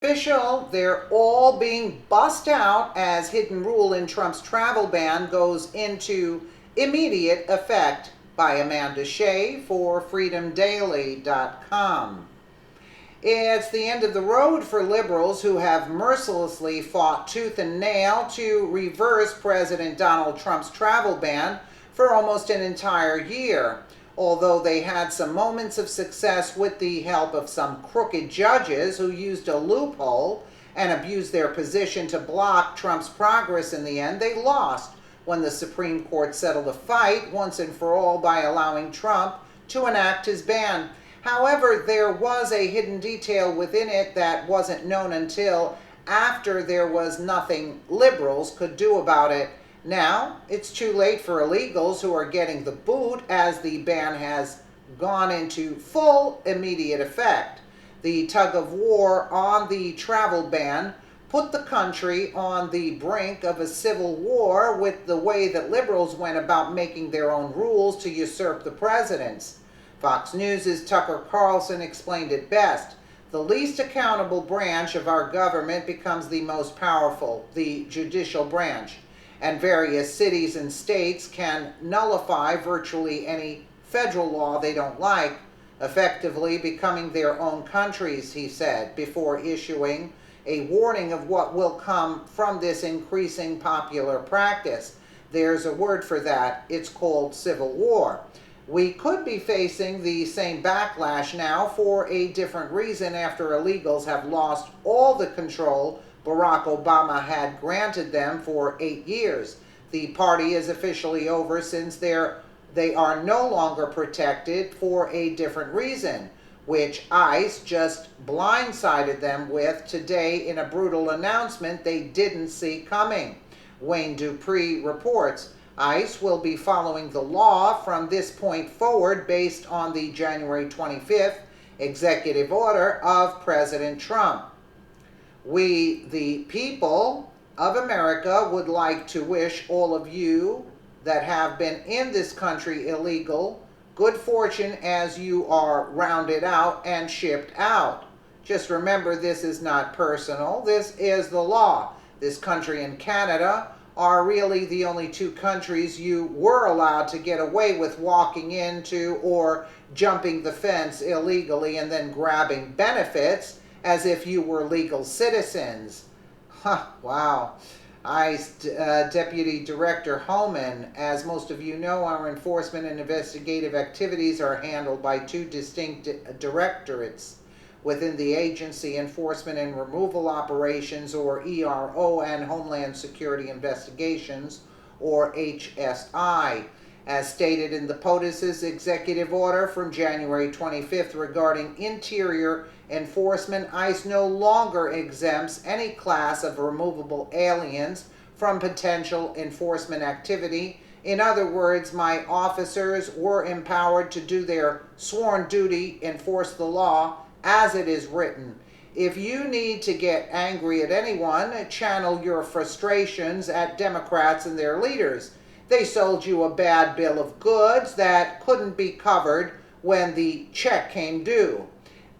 Official, they're all being bussed out as hidden rule in Trump's travel ban goes into immediate effect by Amanda Shea for freedomdaily.com. It's the end of the road for liberals who have mercilessly fought tooth and nail to reverse President Donald Trump's travel ban for almost an entire year. Although they had some moments of success with the help of some crooked judges who used a loophole and abused their position to block Trump's progress, in the end, they lost when the Supreme Court settled the fight once and for all by allowing Trump to enact his ban. However, there was a hidden detail within it that wasn't known until after there was nothing liberals could do about it. Now, it's too late for illegals who are getting the boot as the ban has gone into full immediate effect. The tug of war on the travel ban put the country on the brink of a civil war with the way that liberals went about making their own rules to usurp the president's. Fox News' Tucker Carlson explained it best. The least accountable branch of our government becomes the most powerful, the judicial branch. And various cities and states can nullify virtually any federal law they don't like, effectively becoming their own countries, he said, before issuing a warning of what will come from this increasing popular practice. There's a word for that. It's called civil war. We could be facing the same backlash now for a different reason after illegals have lost all the control Barack Obama had granted them for 8 years. The party is officially over since they are no longer protected for a different reason, which ICE just blindsided them with today in a brutal announcement they didn't see coming. Wayne Dupree reports ICE will be following the law from this point forward based on the January 25th executive order of President Trump. We, the people of America, would like to wish all of you that have been in this country illegal good fortune as you are rounded out and shipped out. Just remember, this is not personal. This is the law. This country and Canada are really the only two countries you were allowed to get away with walking into or jumping the fence illegally and then grabbing benefits as if you were legal citizens. Wow. ICE Deputy Director Homan, as most of you know, our enforcement and investigative activities are handled by two distinct directorates within the agency: Enforcement and Removal Operations, or ERO, and Homeland Security Investigations, or HSI. As stated in the POTUS's executive order from January 25th regarding interior enforcement, ICE no longer exempts any class of removable aliens from potential enforcement activity. In other words, my officers were empowered to do their sworn duty, enforce the law as it is written. If you need to get angry at anyone, channel your frustrations at Democrats and their leaders. They sold you a bad bill of goods that couldn't be covered when the check came due.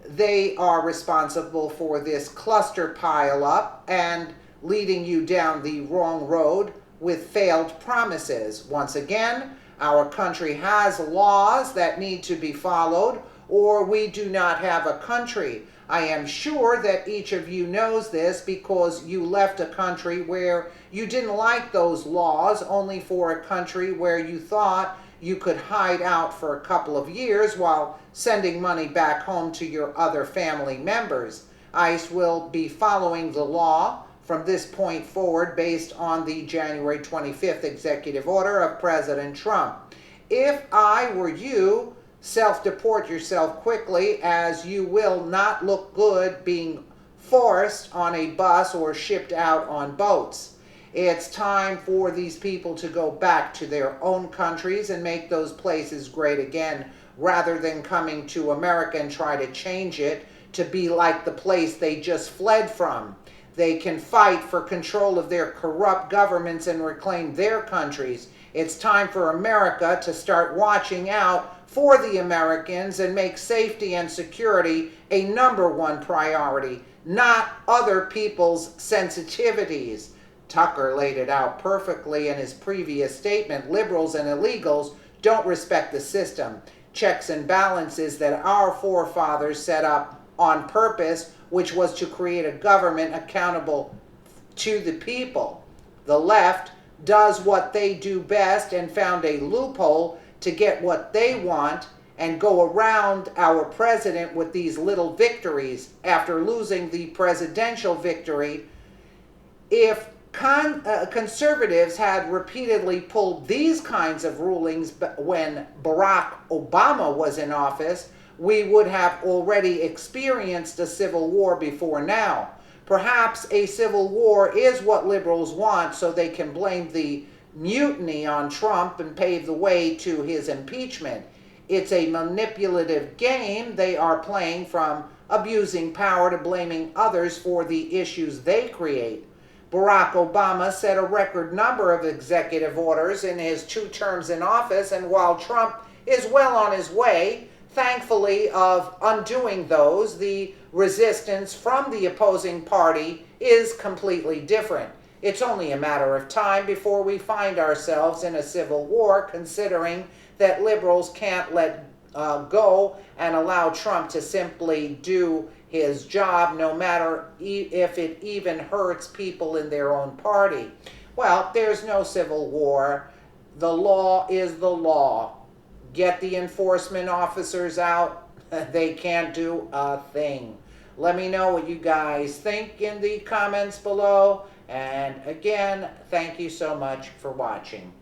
They are responsible for this cluster pile-up and leading you down the wrong road with failed promises. Once again, our country has laws that need to be followed, or we do not have a country. I am sure that each of you knows this because you left a country where you didn't like those laws, only for a country where you thought you could hide out for a couple of years while sending money back home to your other family members. ICE will be following the law from this point forward based on the January 25th executive order of President Trump. If I were you, self-deport yourself quickly, as you will not look good being forced on a bus or shipped out on boats. It's time for these people to go back to their own countries and make those places great again, rather than coming to America and try to change it to be like the place they just fled from. They can fight for control of their corrupt governments and reclaim their countries. It's time for America to start watching out for the Americans and make safety and security a #1 priority. not other people's sensitivities. Tucker laid it out perfectly in his previous statement. Liberals and illegals don't respect the system, checks and balances that our forefathers set up on purpose, which was to create a government accountable to the people. The left does what they do best and found a loophole to get what they want and go around our president with these little victories after losing the presidential victory. If conservatives had repeatedly pulled these kinds of rulings when Barack Obama was in office, we would have already experienced a civil war before now. Perhaps a civil war is what liberals want so they can blame the mutiny on Trump and pave the way to his impeachment. It's a manipulative game they are playing, from abusing power to blaming others for the issues they create. Barack Obama set a record number of executive orders in his 2 terms in office, and while Trump is well on his way, thankfully, of undoing those, the resistance from the opposing party is completely different. It's only a matter of time before we find ourselves in a civil war, considering that liberals can't let go and allow Trump to simply do his job, no matter if it even hurts people in their own party. Well, there's no civil war. The law is the law. Get the enforcement officers out. They can't do a thing. Let me know what you guys think in the comments below. And again, thank you so much for watching.